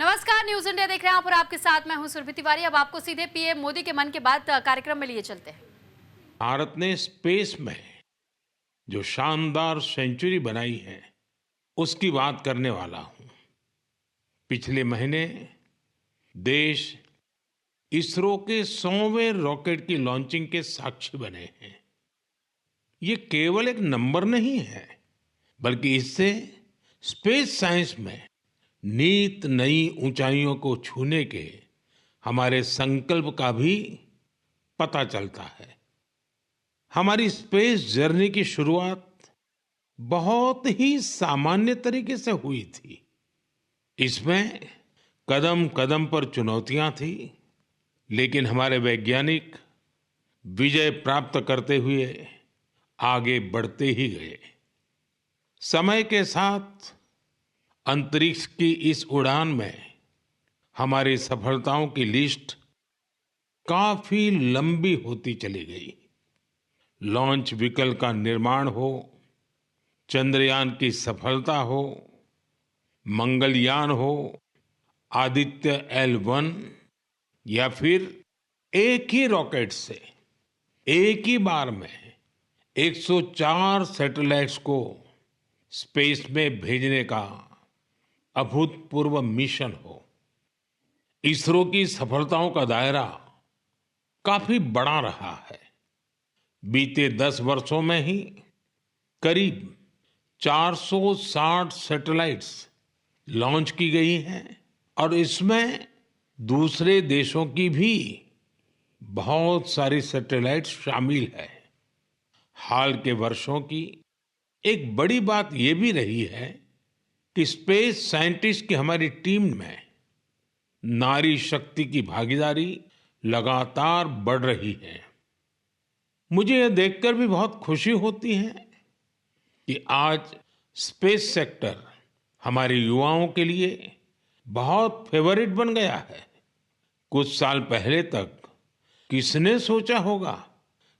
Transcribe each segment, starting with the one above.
नमस्कार, news India देख रहे हैं आप और आपके साथ मैं हूं सुरभि तिवारी। अब आपको सीधे पीएम मोदी के मन के बात कार्यक्रम में लिए चलते हैं। भारत ने स्पेस में जो शानदार सेंचुरी बनाई है उसकी बात करने वाला हूं। पिछले महीने देश इसरो के 100वें रॉकेट की लॉन्चिंग के साक्षी बने हैं। ये केवल एक नंबर नहीं है, बल्कि इससे स्पेस साइंस में नित नई ऊंचाइयों को छूने के हमारे संकल्प का भी पता चलता है। हमारी स्पेस जर्नी की शुरुआत बहुत ही सामान्य तरीके से हुई थी। इसमें कदम कदम पर चुनौतियां थी, लेकिन हमारे वैज्ञानिक विजय प्राप्त करते हुए आगे बढ़ते ही गए। समय के साथ अंतरिक्ष की इस उड़ान में हमारी सफलताओं की लिस्ट काफी लंबी होती चली गई। लॉन्च व्हीकल का निर्माण हो, चंद्रयान की सफलता हो, मंगलयान हो, आदित्य L1 या फिर एक ही रॉकेट से एक ही बार में 104 सैटेलाइट्स को स्पेस में भेजने का अभूतपूर्व मिशन हो। इसरो की सफलताओं का दायरा काफी बड़ा रहा है। बीते 10 वर्षों में ही करीब 460 सैटेलाइट्स लॉन्च की गई हैं और इसमें दूसरे देशों की भी बहुत सारी सैटेलाइट्स शामिल है। हाल के वर्षों की एक बड़ी बात यह भी रही है कि स्पेस साइंटिस्ट की हमारी टीम में नारी शक्ति की भागीदारी लगातार बढ़ रही है। मुझे यह देखकर भी बहुत खुशी होती है कि आज स्पेस सेक्टर हमारे युवाओं के लिए बहुत फेवरेट बन गया है। कुछ साल पहले तक किसने सोचा होगा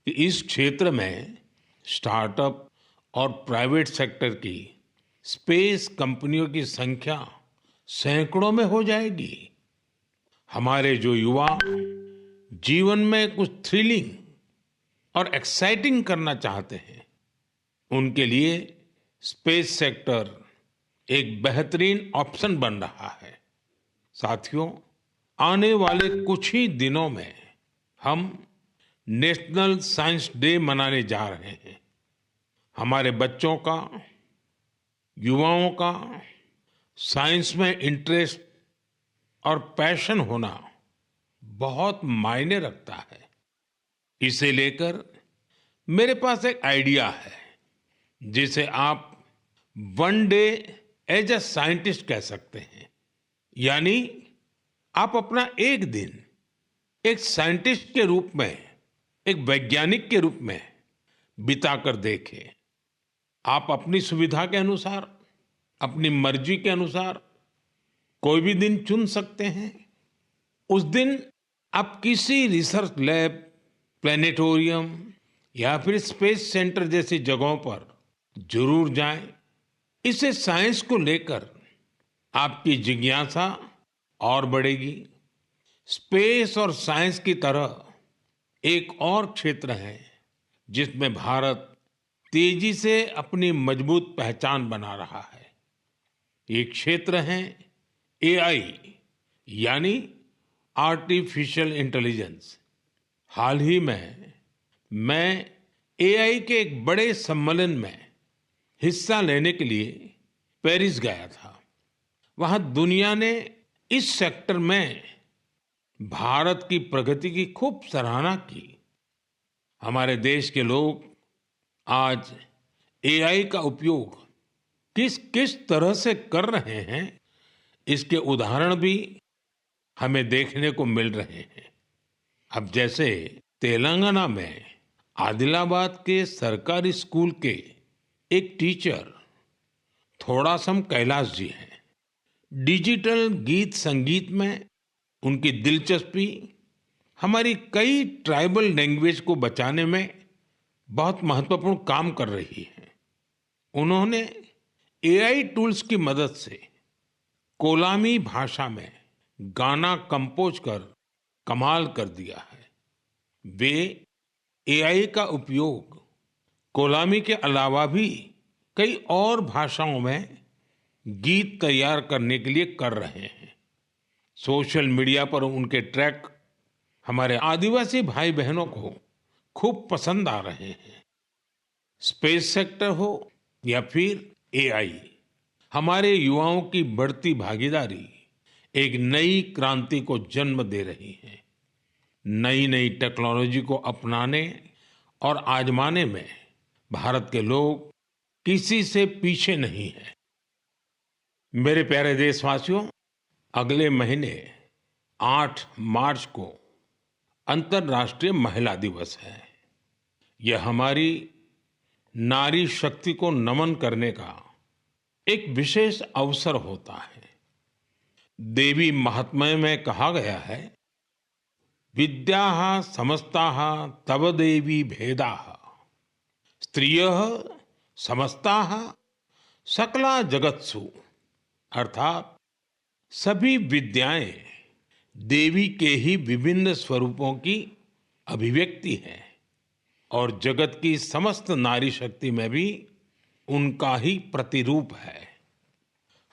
कि इस क्षेत्र में स्टार्टअप और प्राइवेट सेक्टर की स्पेस कंपनियों की संख्या सैकड़ों में हो जाएगी। हमारे जो युवा जीवन में कुछ थ्रिलिंग और एक्साइटिंग करना चाहते हैं, उनके लिए स्पेस सेक्टर एक बेहतरीन ऑप्शन बन रहा है। साथियों, आने वाले कुछ ही दिनों में हम नेशनल साइंस डे मनाने जा रहे हैं। हमारे बच्चों का, युवाओं का साइंस में इंटरेस्ट और पैशन होना बहुत मायने रखता है। इसे लेकर मेरे पास एक आइडिया है जिसे आप one day as a scientist कह सकते हैं। यानी आप अपना एक दिन एक साइंटिस्ट के रूप में, एक वैज्ञानिक के रूप में बिताकर देखें। आप अपनी सुविधा के अनुसार, अपनी मर्जी के अनुसार कोई भी दिन चुन सकते हैं। उस दिन आप किसी रिसर्च लैब, प्लेनेटोरियम या फिर स्पेस सेंटर जैसी जगहों पर जरूर जाएं। इससे साइंस को लेकर आपकी जिज्ञासा और बढ़ेगी। स्पेस और साइंस की तरह एक और क्षेत्र है जिसमें भारत तेजी से अपनी मजबूत पहचान बना रहा है। ये क्षेत्र है एआई, यानी आर्टिफिशियल इंटेलिजेंस। हाल ही में मैं एआई के एक बड़े सम्मेलन में हिस्सा लेने के लिए पेरिस गया था। वहां दुनिया ने इस सेक्टर में भारत की प्रगति की खूब सराहना की। हमारे देश के लोग आज एआई का उपयोग किस किस तरह से कर रहे हैं, इसके उदाहरण भी हमें देखने को मिल रहे हैं। अब जैसे तेलंगाना में आदिलाबाद के सरकारी स्कूल के एक टीचर थोड़ासम कैलाश जी हैं। डिजिटल गीत संगीत में उनकी दिलचस्पी हमारी कई ट्राइबल लैंग्वेज को बचाने में बहुत महत्वपूर्ण काम कर रही है। उन्होंने एआई टूल्स की मदद से कोलामी भाषा में गाना कंपोज कर कमाल कर दिया है। वे एआई का उपयोग कोलामी के अलावा भी कई और भाषाओं में गीत तैयार करने के लिए कर रहे हैं। सोशल मीडिया पर उनके ट्रैक हमारे आदिवासी भाई बहनों को खूब पसंद आ रहे हैं। स्पेस सेक्टर हो या फिर एआई, हमारे युवाओं की बढ़ती भागीदारी एक नई क्रांति को जन्म दे रही है। नई नई टेक्नोलॉजी को अपनाने और आजमाने में भारत के लोग किसी से पीछे नहीं हैं। मेरे प्यारे देशवासियों, अगले महीने 8 मार्च को अंतर्राष्ट्रीय महिला दिवस है। यह हमारी नारी शक्ति को नमन करने का एक विशेष अवसर होता है। देवी महात्म्य में कहा गया है, विद्याः समस्ताः तव देवी भेदाः स्त्रियः समस्ताः सकला जगत्सु, अर्थात सभी विद्याएं देवी के ही विभिन्न स्वरूपों की अभिव्यक्ति है और जगत की समस्त नारी शक्ति में भी उनका ही प्रतिरूप है।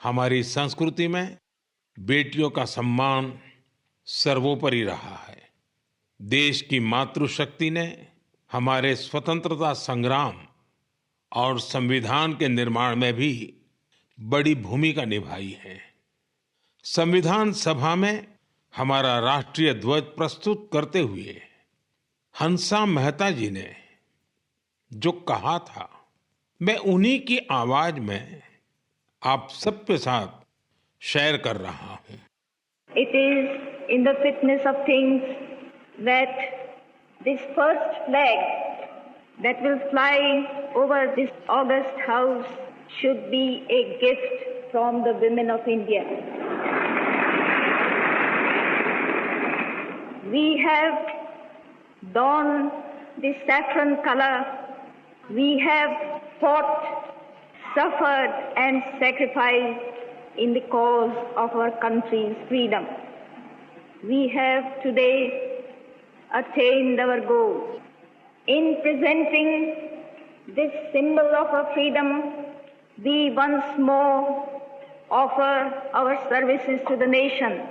हमारी संस्कृति में बेटियों का सम्मान सर्वोपरि रहा है। देश की मातृशक्ति ने हमारे स्वतंत्रता संग्राम और संविधान के निर्माण में भी बड़ी भूमिका निभाई है। संविधान सभा में हमारा राष्ट्रीय ध्वज प्रस्तुत करते हुए हंसा मेहता जी ने जो कहा था, मैं उन्हीं की आवाज में आप सबके साथ शेयर कर रहा हूं। It is in the fitness of things that this first flag that will fly over this august house should be a gift from the women of India. We have donned the saffron color. We have fought, suffered and sacrificed in the cause of our country's freedom. We have today attained our goals. In presenting this symbol of our freedom, we once more offer our services to the nation.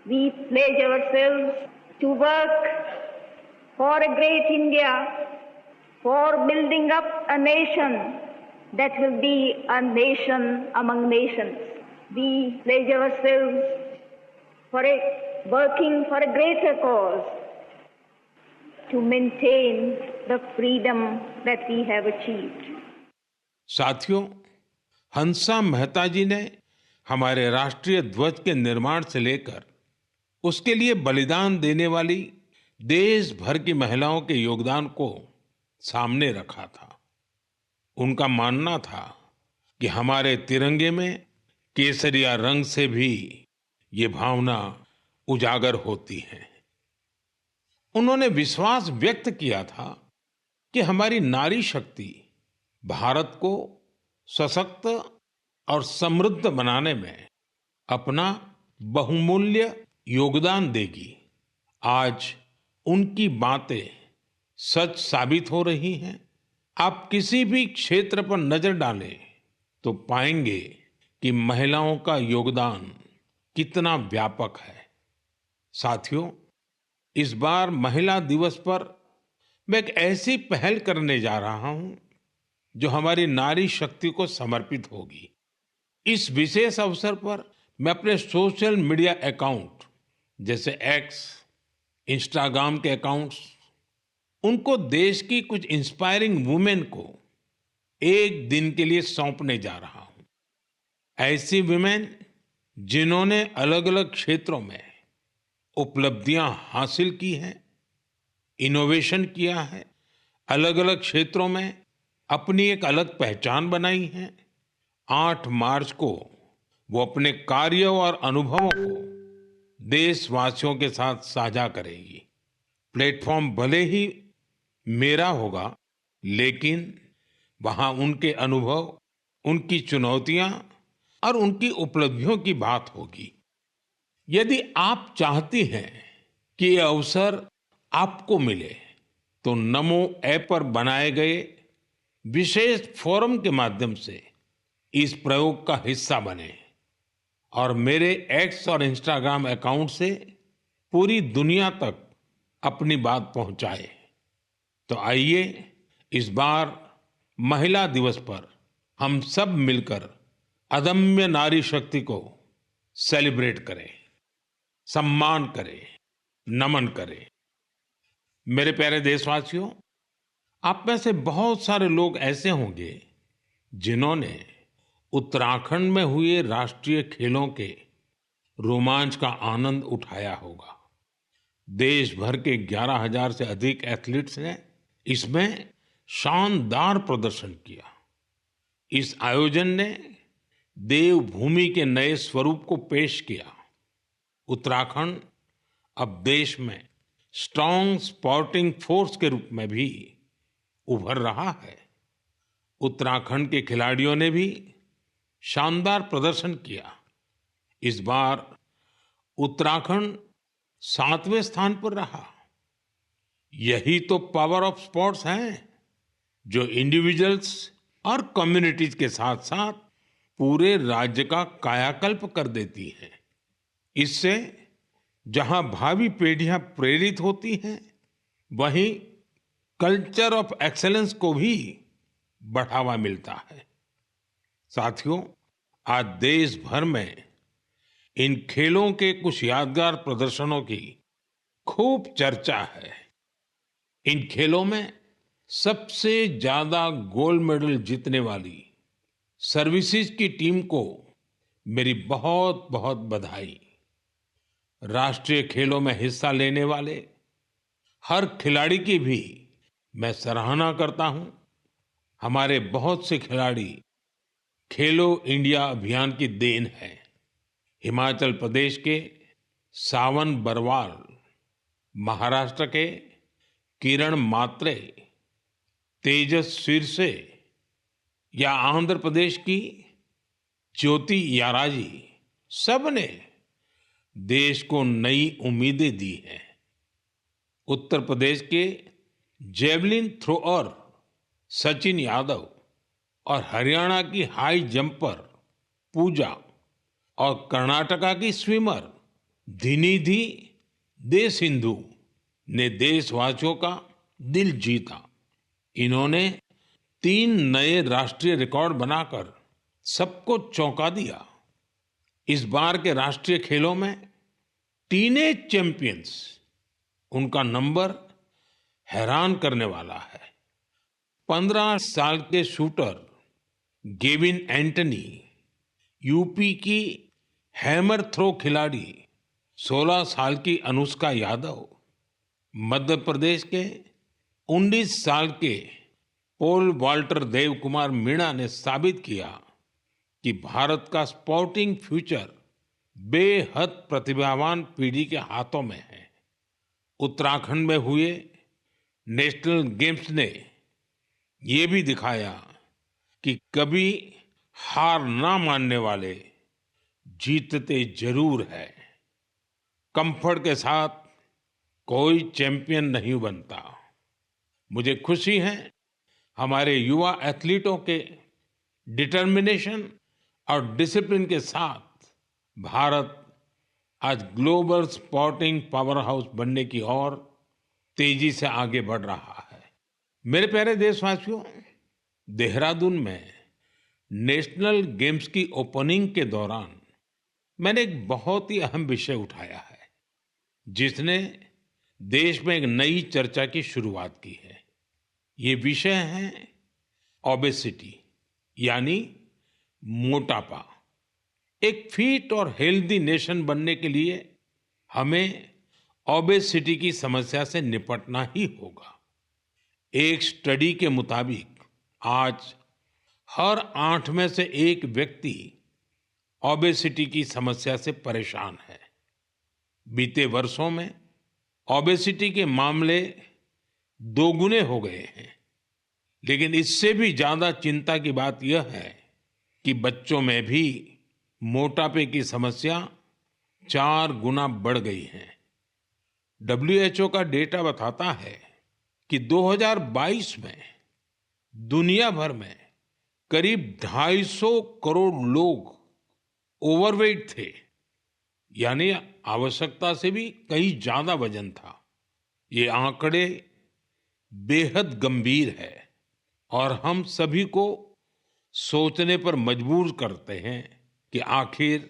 We pledge ourselves to work for a great India, for building up a nation that will be a nation among nations. We pledge ourselves for working for a greater cause to maintain the freedom that we have achieved. साथियों, हंसा मेहता जी ने हमारे राष्ट्रीय ध्वज के निर्माण से लेकर उसके लिए बलिदान देने वाली देश भर की महिलाओं के योगदान को सामने रखा था। उनका मानना था कि हमारे तिरंगे में केसरिया रंग से भी ये भावना उजागर होती है। उन्होंने विश्वास व्यक्त किया था कि हमारी नारी शक्ति भारत को सशक्त और समृद्ध बनाने में अपना बहुमूल्य योगदान देगी। आज उनकी बातें सच साबित हो रही हैं। आप किसी भी क्षेत्र पर नजर डालें तो पाएंगे कि महिलाओं का योगदान कितना व्यापक है। साथियों, इस बार महिला दिवस पर मैं एक ऐसी पहल करने जा रहा हूं जो हमारी नारी शक्ति को समर्पित होगी। इस विशेष अवसर पर मैं अपने सोशल मीडिया अकाउंट जैसे एक्स, इंस्टाग्राम के अकाउंट्स, उनको देश की कुछ इंस्पायरिंग वुमेन को एक दिन के लिए सौंपने जा रहा हूं। ऐसी वुमेन जिन्होंने अलग अलग क्षेत्रों में उपलब्धियां हासिल की हैं, इनोवेशन किया है, अलग अलग क्षेत्रों में अपनी एक अलग पहचान बनाई है। 8 मार्च को वो अपने कार्य और अनुभवों को देशवासियों के साथ साझा करेगी। प्लेटफॉर्म भले ही मेरा होगा, लेकिन वहां उनके अनुभव, उनकी चुनौतियां और उनकी उपलब्धियों की बात होगी। यदि आप चाहती हैं कि ये अवसर आपको मिले, तो नमो ऐप पर बनाए गए विशेष फोरम के माध्यम से इस प्रयोग का हिस्सा बने और मेरे एक्स और इंस्टाग्राम अकाउंट से पूरी दुनिया तक अपनी बात पहुंचाए। तो आइए इस बार महिला दिवस पर हम सब मिलकर अदम्य नारी शक्ति को सेलिब्रेट करें, सम्मान करें, नमन करें। मेरे प्यारे देशवासियों, आप में से बहुत सारे लोग ऐसे होंगे जिन्होंने उत्तराखंड में हुए राष्ट्रीय खेलों के रोमांच का आनंद उठाया होगा। देश भर के 11,000 से अधिक एथलीट्स ने इसमें शानदार प्रदर्शन किया। इस आयोजन ने देवभूमि के नए स्वरूप को पेश किया। उत्तराखंड अब देश में स्ट्रांग स्पोर्टिंग फोर्स के रूप में भी उभर रहा है। उत्तराखंड के खिलाड़ियों ने भी शानदार प्रदर्शन किया। इस बार उत्तराखंड 7वें स्थान पर रहा। यही तो पावर ऑफ स्पोर्ट्स है, जो इंडिविजुअल्स और कम्युनिटीज के साथ साथ पूरे राज्य का कायाकल्प कर देती है। इससे जहां भावी पीढ़ियां प्रेरित होती हैं, वहीं कल्चर ऑफ एक्सेलेंस को भी बढ़ावा मिलता है। साथियों, आज देश भर में इन खेलों के कुछ यादगार प्रदर्शनों की खूब चर्चा है। इन खेलों में सबसे ज्यादा गोल्ड मेडल जीतने वाली सर्विसेज की टीम को मेरी बहुत बहुत बधाई। राष्ट्रीय खेलों में हिस्सा लेने वाले हर खिलाड़ी की भी मैं सराहना करता हूं। हमारे बहुत से खिलाड़ी खेलो इंडिया अभियान की देन है। हिमाचल प्रदेश के सावन बरवाल, महाराष्ट्र के किरण मात्रे, तेजस सिरसे या आंध्र प्रदेश की ज्योति याराजी, सब ने देश को नई उम्मीदें दी हैं। उत्तर प्रदेश के जेवलिन थ्रोअर सचिन यादव और हरियाणा की हाई जंपर पूजा और कर्नाटका की स्विमर धिनिधि दे सिंधु ने देशवासियों का दिल जीता। इन्होंने 3 नए राष्ट्रीय रिकॉर्ड बनाकर सबको चौंका दिया। इस बार के राष्ट्रीय खेलों में टीनेज चैंपियंस, उनका नंबर हैरान करने वाला है। 15 साल के शूटर गेविन एंटनी, यूपी की हैमर थ्रो खिलाड़ी 16 साल की अनुष्का यादव, मध्य प्रदेश के 19 साल के पोल वाल्टर देव कुमार मीणा ने साबित किया कि भारत का स्पोर्टिंग फ्यूचर बेहद प्रतिभावान पीढ़ी के हाथों में है। उत्तराखंड में हुए नेशनल गेम्स ने ये भी दिखाया कि कभी हार ना मानने वाले जीतते जरूर है। कंफर्ट के साथ कोई चैंपियन नहीं बनता। मुझे खुशी है हमारे युवा एथलीटों के डिटर्मिनेशन और डिसिप्लिन के साथ भारत आज ग्लोबल स्पोर्टिंग पावर हाउस बनने की ओर तेजी से आगे बढ़ रहा है। मेरे प्यारे देशवासियों, देहरादून में नेशनल गेम्स की ओपनिंग के दौरान मैंने एक बहुत ही अहम विषय उठाया है, जिसने देश में एक नई चर्चा की शुरुआत की है। ये विषय है ओबेसिटी, यानी मोटापा। एक फिट और हेल्दी नेशन बनने के लिए हमें ओबेसिटी की समस्या से निपटना ही होगा। एक स्टडी के मुताबिक आज हर 8 में से 1 व्यक्ति ओबेसिटी की समस्या से परेशान है। बीते वर्षों में ओबेसिटी के मामले 2 गुने हो गए हैं। लेकिन इससे भी ज्यादा चिंता की बात यह है कि बच्चों में भी मोटापे की समस्या 4 गुना बढ़ गई है। डब्ल्यूएचओ का डेटा बताता है कि 2022 में दुनिया भर में करीब 250 करोड़ लोग ओवरवेट थे, यानी आवश्यकता से भी कहीं ज्यादा वजन था। ये आंकड़े बेहद गंभीर है और हम सभी को सोचने पर मजबूर करते हैं कि आखिर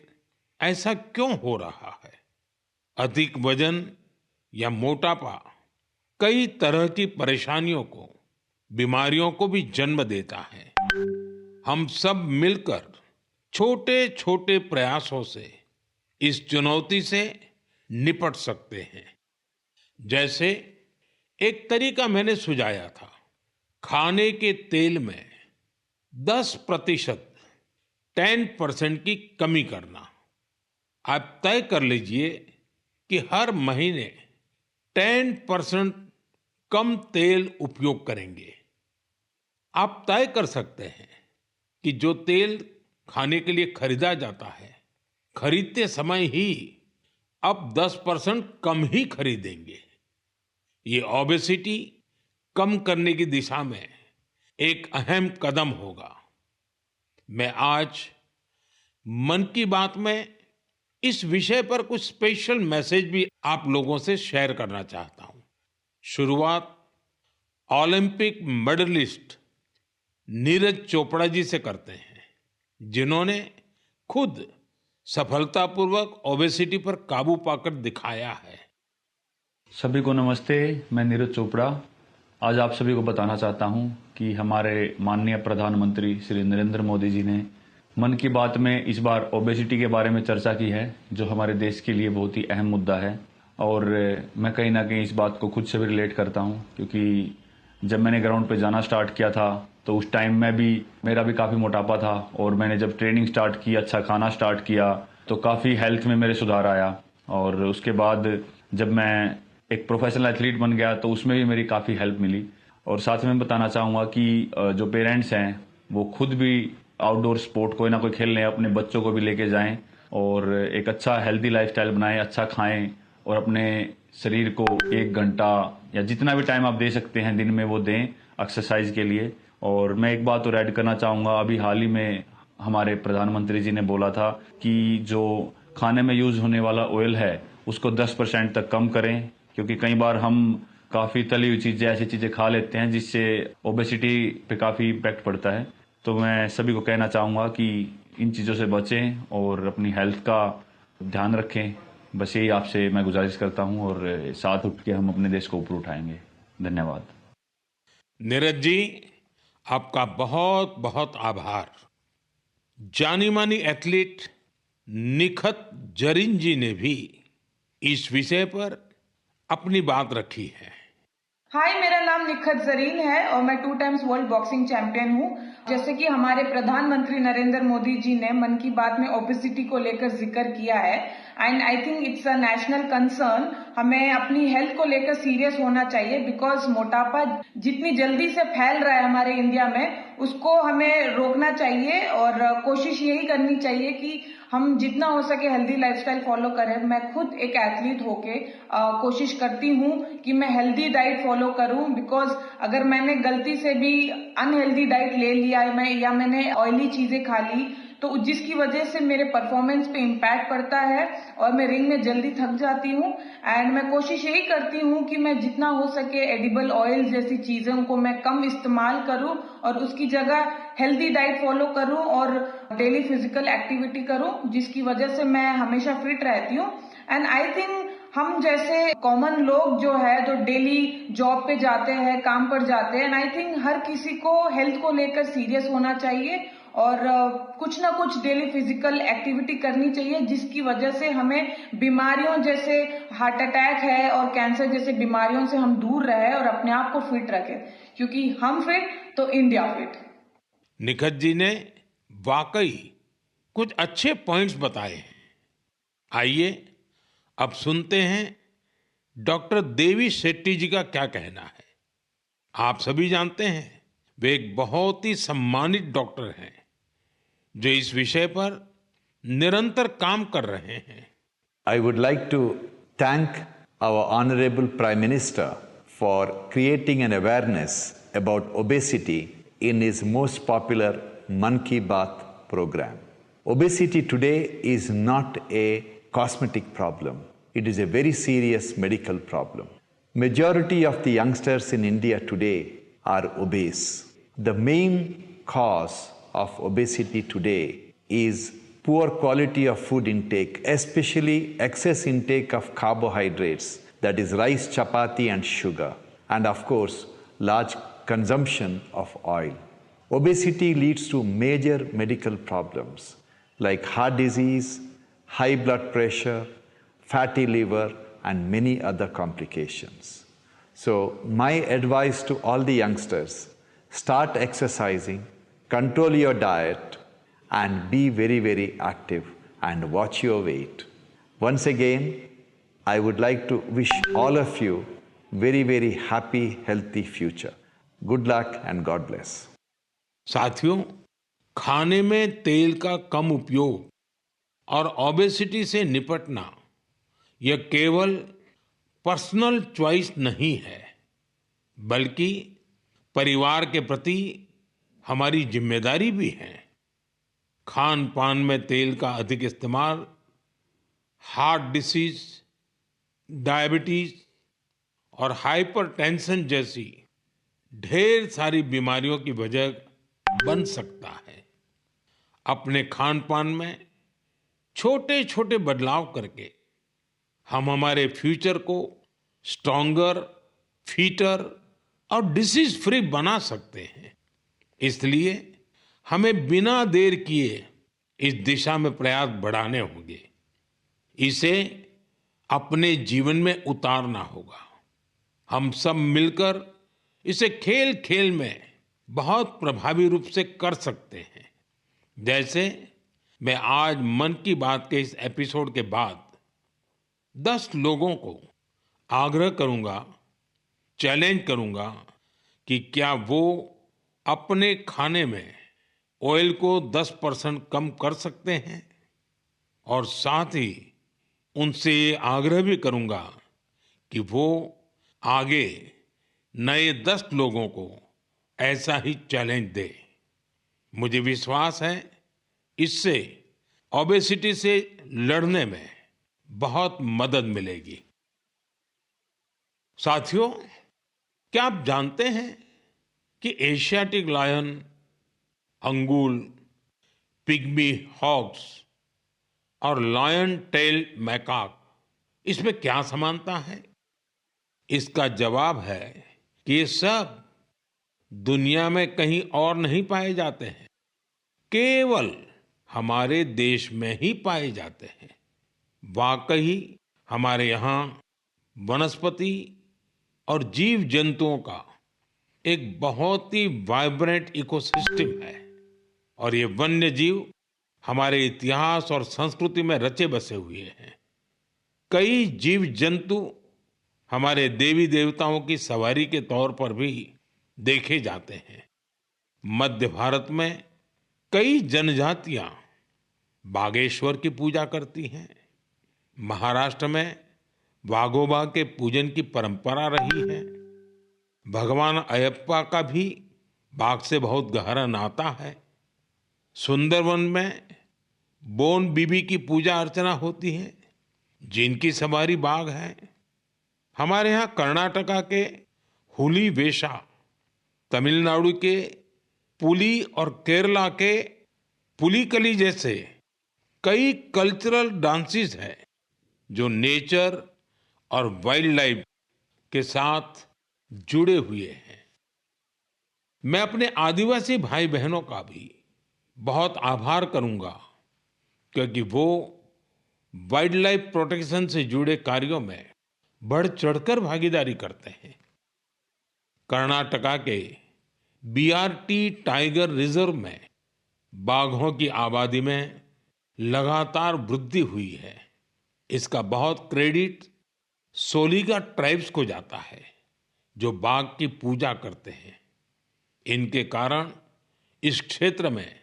ऐसा क्यों हो रहा है। अधिक वजन या मोटापा कई तरह की परेशानियों को, बीमारियों को भी जन्म देता है। हम सब मिलकर छोटे छोटे प्रयासों से इस चुनौती से निपट सकते हैं। जैसे एक तरीका मैंने सुझाया था, खाने के तेल में 10% 10% की कमी करना। आप तय कर लीजिए कि हर महीने 10% कम तेल उपयोग करेंगे। आप तय कर सकते हैं कि जो तेल खाने के लिए खरीदा जाता है, खरीदते समय ही अब 10% कम ही खरीदेंगे। ये ओबेसिटी कम करने की दिशा में एक अहम कदम होगा। मैं आज मन की बात में इस विषय पर कुछ स्पेशल मैसेज भी आप लोगों से शेयर करना चाहता हूं। शुरुआत ओलंपिक मेडलिस्ट नीरज चोपड़ा जी से करते हैं, जिन्होंने खुद सफलतापूर्वक ओबेसिटी पर काबू पाकर दिखाया है। सभी को नमस्ते। मैं नीरज चोपड़ा आज आप सभी को बताना चाहता हूं कि हमारे माननीय प्रधानमंत्री श्री नरेंद्र मोदी जी ने मन की बात में इस बार ओबेसिटी के बारे में चर्चा की है, जो हमारे देश के लिए बहुत ही अहम मुद्दा है। और मैं कहीं ना कहीं इस बात को खुद से भी रिलेट करता हूं, क्योंकि जब मैंने ग्राउंड पे जाना स्टार्ट किया था तो उस टाइम में भी मेरा भी काफ़ी मोटापा था, और मैंने जब ट्रेनिंग स्टार्ट की, अच्छा खाना स्टार्ट किया, तो काफ़ी हेल्थ में मेरे सुधार आया। और उसके बाद जब मैं एक प्रोफेशनल एथलीट बन गया तो उसमें भी मेरी काफ़ी हेल्प मिली। और साथ में बताना चाहूँगा कि जो पेरेंट्स हैं वो खुद भी आउटडोर स्पोर्ट कोई ना कोई खेल लें, अपने बच्चों को भी लेके जाएं और एक अच्छा हेल्दी लाइफस्टाइल बनाएं, अच्छा खाएं और अपने शरीर को 1 घंटा या जितना भी टाइम आप दे सकते हैं दिन में वो दें एक्सरसाइज के लिए। और मैं एक बात और ऐड करना चाहूँगा, अभी हाल ही में हमारे प्रधानमंत्री जी ने बोला था कि जो खाने में यूज़ होने वाला ऑयल है उसको 10% तक कम करें, क्योंकि कई बार हम काफ़ी तली हुई चीज़ें, ऐसी चीज़ें खा लेते हैं जिससे ओबेसिटी पे काफ़ी इम्पैक्ट पड़ता है। तो मैं सभी को कहना चाहूँगा कि इन चीज़ों से बचें और अपनी हेल्थ का ध्यान रखें। बस यही आपसे मैं गुजारिश करता हूँ और साथ उठ के हम अपने देश को ऊपर उठाएंगे। धन्यवाद। नीरज जी, आपका बहुत बहुत आभार। जानी मानी एथलीट निखत जरीन जी ने भी इस विषय पर अपनी बात रखी है। हाय, मेरा नाम निखत जरीन है और मैं 2 टाइम्स वर्ल्ड बॉक्सिंग चैंपियन हूँ। जैसे कि हमारे प्रधानमंत्री नरेंद्र मोदी जी ने मन की बात में ओबेसिटी को लेकर जिक्र किया है, and I think it's a national concern. हमें अपनी हेल्थ को लेकर सीरियस होना चाहिए, बिकॉज मोटापा जितनी जल्दी से फैल रहा है हमारे इंडिया में, उसको हमें रोकना चाहिए और कोशिश यही करनी चाहिए कि हम जितना हो सके हेल्दी लाइफस्टाइल फॉलो करें। मैं खुद एक एथलीट होके कोशिश करती हूँ कि मैं हेल्दी डाइट फॉलो करूँ, बिकॉज अगर मैंने गलती से भी अनहेल्दी डाइट ले लिया या मैंने ऑयली चीजें खा ली तो जिसकी वजह से मेरे परफॉर्मेंस पे इम्पैक्ट पड़ता है और मैं रिंग में जल्दी थक जाती हूँ। एंड मैं कोशिश यही करती हूँ कि मैं जितना हो सके एडिबल ऑयल जैसी चीजों को मैं कम इस्तेमाल करूँ और उसकी जगह हेल्दी डाइट फॉलो करूँ और डेली फिजिकल एक्टिविटी करूँ, जिसकी वजह से मैं हमेशा फिट रहती हूँ। एंड आई थिंक हम जैसे कॉमन लोग जो है, जो डेली जॉब पे जाते हैं, काम पर जाते हैं, एंड आई थिंक हर किसी को हेल्थ को लेकर सीरियस होना चाहिए और कुछ ना कुछ डेली फिजिकल एक्टिविटी करनी चाहिए, जिसकी वजह से हमें बीमारियों जैसे हार्ट अटैक है और कैंसर जैसे बीमारियों से हम दूर रहे और अपने आप को फिट रखें, क्योंकि हम फिट तो इंडिया फिट। निखत जी ने वाकई कुछ अच्छे पॉइंट्स बताए हैं। आइए अब सुनते हैं डॉक्टर देवी शेट्टी जी का क्या कहना है। आप सभी जानते हैं वे एक बहुत ही सम्मानित डॉक्टर हैं, जो इस विषय पर निरंतर काम कर रहे हैं। I would like to thank our Honorable Prime Minister for creating an awareness about obesity in his most popular Mann Ki Baat program. Obesity today is not a cosmetic problem. It is a very serious medical problem. Majority of the youngsters in India today are obese. The main cause of obesity today is poor quality of food intake, especially excess intake of carbohydrates, that is rice, chapati and sugar, and of course, large consumption of oil. Obesity leads to major medical problems like heart disease, high blood pressure, fatty liver, and many other complications. So my advice to all the youngsters, start exercising, control your diet, and be very, very active and watch your weight. Once again, I would like to wish all of you very, very happy, healthy future. Good luck and God bless. साथियों, खाने में तेल का कम उपयोग और obesity से निपटना यह केवल पर्सनल चॉइस नहीं है, बल्कि परिवार के प्रति हमारी जिम्मेदारी भी है। खान पान में तेल का अधिक इस्तेमाल हार्ट डिसीज, डायबिटीज और हाइपरटेंशन जैसी ढेर सारी बीमारियों की वजह बन सकता है। अपने खान पान में छोटे छोटे बदलाव करके हम हमारे फ्यूचर को स्ट्रॉन्गर, फिटर और डिसीज फ्री बना सकते हैं। इसलिए हमें बिना देर किए इस दिशा में प्रयास बढ़ाने होंगे। इसे अपने जीवन में उतारना होगा। हम सब मिलकर इसे खेल खेल में बहुत प्रभावी रूप से कर सकते हैं। जैसे मैं आज मन की बात के इस एपिसोड के बाद 10 लोगों को आग्रह करूंगा, चैलेंज करूंगा कि क्या वो अपने खाने में ऑयल को 10% कम कर सकते हैं, और साथ ही उनसे ये आग्रह भी करूंगा कि वो आगे नए 10 लोगों को ऐसा ही चैलेंज दे। मुझे विश्वास है इससे ओबेसिटी से लड़ने में बहुत मदद मिलेगी। साथियों, क्या आप जानते हैं कि Asiatic lion, Angul, pygmy hogs और लायन टेल मैकाक, इसमें क्या समानता है? इसका जवाब है कि ये सब दुनिया में कहीं और नहीं पाए जाते हैं, केवल हमारे देश में ही पाए जाते हैं। वाकई हमारे यहाँ वनस्पति और जीव जंतुओं का एक बहुत ही वाइब्रेंट इकोसिस्टम है, और ये वन्य जीव हमारे इतिहास और संस्कृति में रचे बसे हुए हैं। कई जीव जंतु हमारे देवी देवताओं की सवारी के तौर पर भी देखे जाते हैं। मध्य भारत में कई जनजातियां बागेश्वर की पूजा करती हैं। महाराष्ट्र में वाघोबा के पूजन की परंपरा रही है। भगवान अयप्पा का भी बाघ से बहुत गहरा नाता है। सुंदरवन में बोन बीबी की पूजा अर्चना होती है, जिनकी सवारी बाघ है। हमारे यहाँ कर्नाटका के हुली वेशा, तमिलनाडु के पुली और केरला के पुलिकली जैसे कई कल्चरल डांसेस हैं जो नेचर और वाइल्ड लाइफ के साथ जुड़े हुए हैं। मैं अपने आदिवासी भाई बहनों का भी बहुत आभार करूंगा, क्योंकि वो वाइल्ड लाइफ प्रोटेक्शन से जुड़े कार्यों में बढ़ चढ़कर भागीदारी करते हैं। कर्नाटका के बीआरटी टाइगर रिजर्व में बाघों की आबादी में लगातार वृद्धि हुई है। इसका बहुत क्रेडिट सोलिगा ट्राइब्स को जाता है, जो बाघ की पूजा करते हैं। इनके कारण इस क्षेत्र में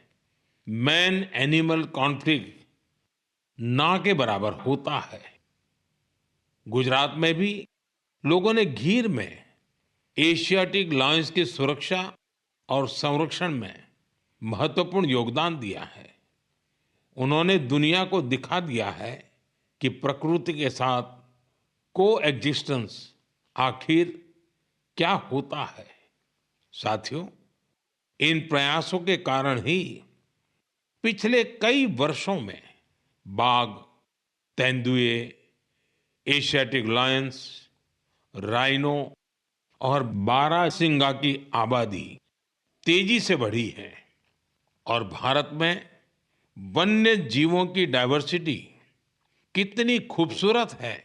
मैन एनिमल कॉन्फ्लिक्ट ना के बराबर होता है। गुजरात में भी लोगों ने गीर में एशियाटिक लायंस की सुरक्षा और संरक्षण में महत्वपूर्ण योगदान दिया है। उन्होंने दुनिया को दिखा दिया है कि प्रकृति के साथ कोएग्जिस्टेंस आखिर क्या होता है। साथियों, इन प्रयासों के कारण ही पिछले कई वर्षों में बाघ, तेंदुए, एशियाटिक लायंस, राइनो और बारहसिंगा की आबादी तेजी से बढ़ी है और भारत में वन्य जीवों की डाइवर्सिटी कितनी खूबसूरत है,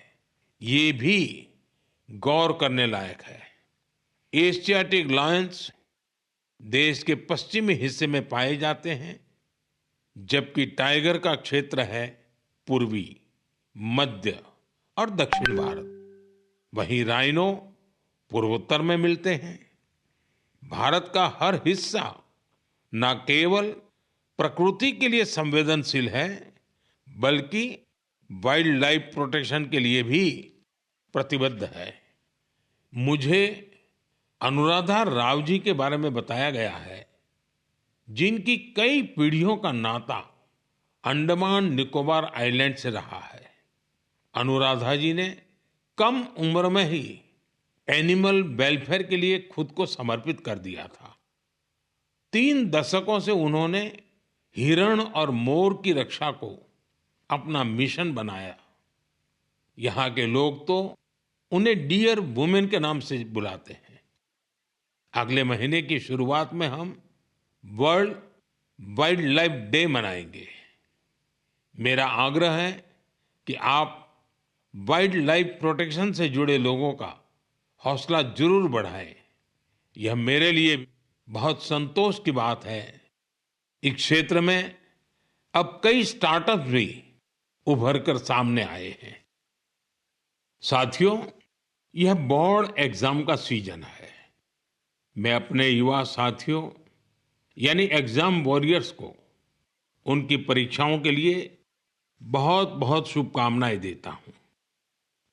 ये भी गौर करने लायक है। एशियाटिक लायंस देश के पश्चिमी हिस्से में पाए जाते हैं, जबकि टाइगर का क्षेत्र है पूर्वी, मध्य और दक्षिण भारत। वहीं राइनो पूर्वोत्तर में मिलते हैं। भारत का हर हिस्सा न केवल प्रकृति के लिए संवेदनशील है, बल्कि वाइल्ड लाइफ प्रोटेक्शन के लिए भी प्रतिबद्ध है। मुझे अनुराधा राव जी के बारे में बताया गया है, जिनकी कई पीढ़ियों का नाता अंडमान निकोबार आइलैंड से रहा है। अनुराधा जी ने कम उम्र में ही एनिमल वेलफेयर के लिए खुद को समर्पित कर दिया था। 3 दशकों से उन्होंने हिरण और मोर की रक्षा को अपना मिशन बनाया। यहाँ के लोग तो उन्हें डियर वुमेन के नाम से बुलाते हैं। अगले महीने की शुरुआत में हम वर्ल्ड वाइल्ड लाइफ डे मनाएंगे। मेरा आग्रह है कि आप वाइल्ड लाइफ प्रोटेक्शन से जुड़े लोगों का हौसला जरूर बढ़ाएं। यह मेरे लिए बहुत संतोष की बात है। इस क्षेत्र में अब कई स्टार्टअप्स भी उभर कर सामने आए हैं। साथियों, यह बोर्ड एग्जाम का सीजन है। मैं अपने युवा साथियों यानी एग्जाम वॉरियर्स को उनकी परीक्षाओं के लिए बहुत बहुत शुभकामनाएं देता हूं।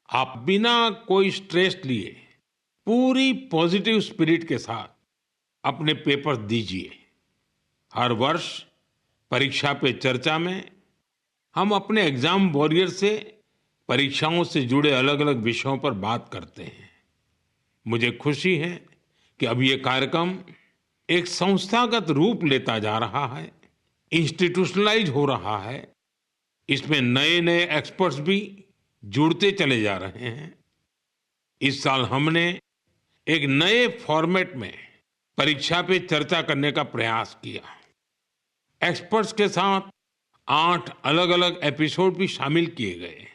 आप बिना कोई स्ट्रेस लिए पूरी पॉजिटिव स्पिरिट के साथ अपने पेपर दीजिए। हर वर्ष परीक्षा पे चर्चा में हम अपने एग्जाम वॉरियर से परीक्षाओं से जुड़े अलग अलग विषयों पर बात करते हैं। मुझे खुशी है कि अब ये कार्यक्रम एक संस्थागत रूप लेता जा रहा है, इंस्टीट्यूशनलाइज हो रहा है। इसमें नए नए एक्सपर्ट्स भी जुड़ते चले जा रहे हैं। इस साल हमने एक नए फॉर्मेट में परीक्षा पे चर्चा करने का प्रयास किया। एक्सपर्ट्स के साथ 8 अलग अलग एपिसोड भी शामिल किए गए।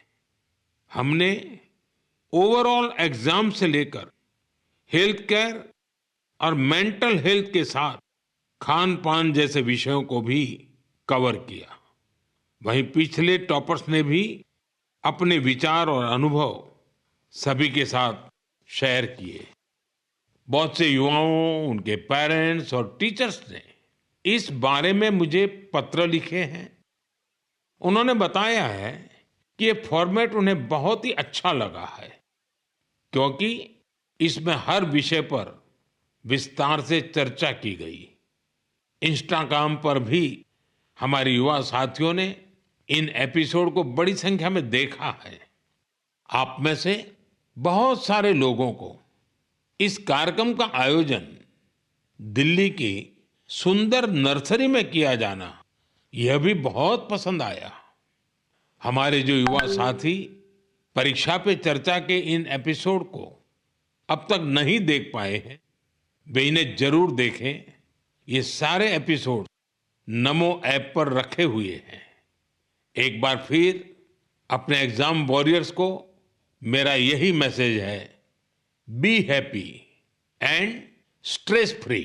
हमने ओवरऑल एग्जाम से लेकर हेल्थ केयर और मेंटल हेल्थ के साथ खान पान जैसे विषयों को भी कवर किया। वहीं पिछले टॉपर्स ने भी अपने विचार और अनुभव सभी के साथ शेयर किए। बहुत से युवाओं, उनके पेरेंट्स और टीचर्स ने इस बारे में मुझे पत्र लिखे हैं। उन्होंने बताया है कि ये फॉर्मेट उन्हें बहुत ही अच्छा लगा है, क्योंकि इसमें हर विषय पर विस्तार से चर्चा की गई। इंस्टाग्राम पर भी हमारे युवा साथियों ने इन एपिसोड को बड़ी संख्या में देखा है। आप में से बहुत सारे लोगों को इस कार्यक्रम का आयोजन दिल्ली की सुंदर नर्सरी में किया जाना यह भी बहुत पसंद आया। हमारे जो युवा साथी परीक्षा पे चर्चा के इन एपिसोड को अब तक नहीं देख पाए हैं, वे इन्हें जरूर देखें। ये सारे एपिसोड नमो ऐप पर रखे हुए हैं। एक बार फिर अपने एग्जाम वॉरियर्स को मेरा यही मैसेज है, be happy and stress free.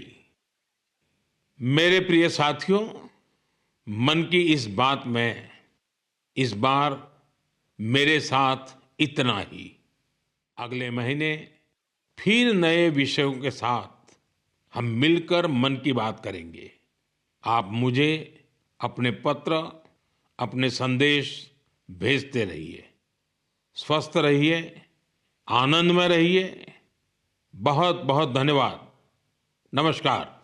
मेरे प्रिय साथियों, मन की इस बात में इस बार मेरे साथ इतना ही। अगले महीने फिर नए विषयों के साथ हम मिलकर मन की बात करेंगे। आप मुझे अपने पत्र, अपने संदेश भेजते रहिए। स्वस्थ रहिए, आनंद में रहिए। बहुत बहुत धन्यवाद। नमस्कार।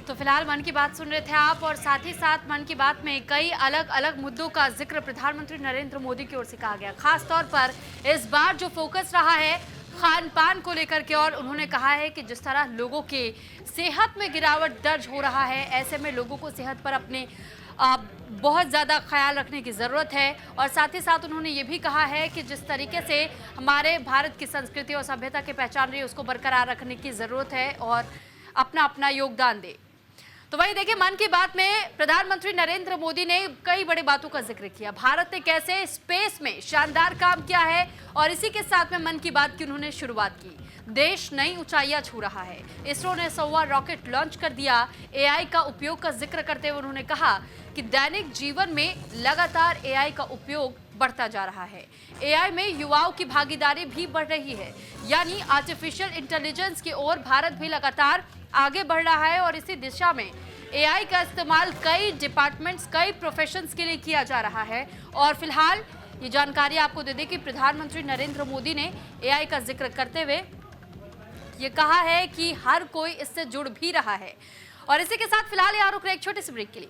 तो फिलहाल मन की बात सुन रहे थे आप, और साथ ही साथ मन की बात में कई अलग अलग मुद्दों का जिक्र प्रधानमंत्री नरेंद्र मोदी की ओर से कहा गया। खास तौर पर इस बार जो फोकस रहा है खान पान को लेकर के, और उन्होंने कहा है कि जिस तरह लोगों के सेहत में गिरावट दर्ज हो रहा है, ऐसे में लोगों को सेहत पर अपने बहुत ज़्यादा ख्याल रखने की ज़रूरत है। और साथ ही साथ उन्होंने ये भी कहा है कि जिस तरीके से हमारे भारत की संस्कृति और सभ्यता की पहचान रही है, उसको बरकरार रखने की ज़रूरत है और अपना अपना योगदान दे। तो वही देखिए, मन की बात में प्रधानमंत्री नरेंद्र मोदी ने कई बड़ी बातों का जिक्र किया। भारत ने कैसे स्पेस में शानदार काम किया है, और इसी के साथ में मन की बात की उन्होंने शुरुआत की। देश नई ऊंचाइयां छू रहा है। इसरो ने 100वां रॉकेट लॉन्च कर दिया। एआई का उपयोग का जिक्र करते हुए उन्होंने कहा कि दैनिक जीवन में लगातार एआई का उपयोग बढ़ता जा रहा है। एआई में युवाओं की भागीदारी भी बढ़ रही है, यानी आर्टिफिशियल इंटेलिजेंस की ओर भारत भी लगातार आगे बढ़ रहा है। और इसी दिशा में एआई का इस्तेमाल कई डिपार्टमेंट्स, कई प्रोफेशंस के लिए किया जा रहा है। और फिलहाल ये जानकारी आपको दे दें कि प्रधानमंत्री नरेंद्र मोदी ने एआई का जिक्र करते हुए ये कहा है कि हर कोई इससे जुड़ भी रहा है। और इसी के साथ फिलहाल यहाँ रुक रहे एक छोटे से ब्रेक के लिए।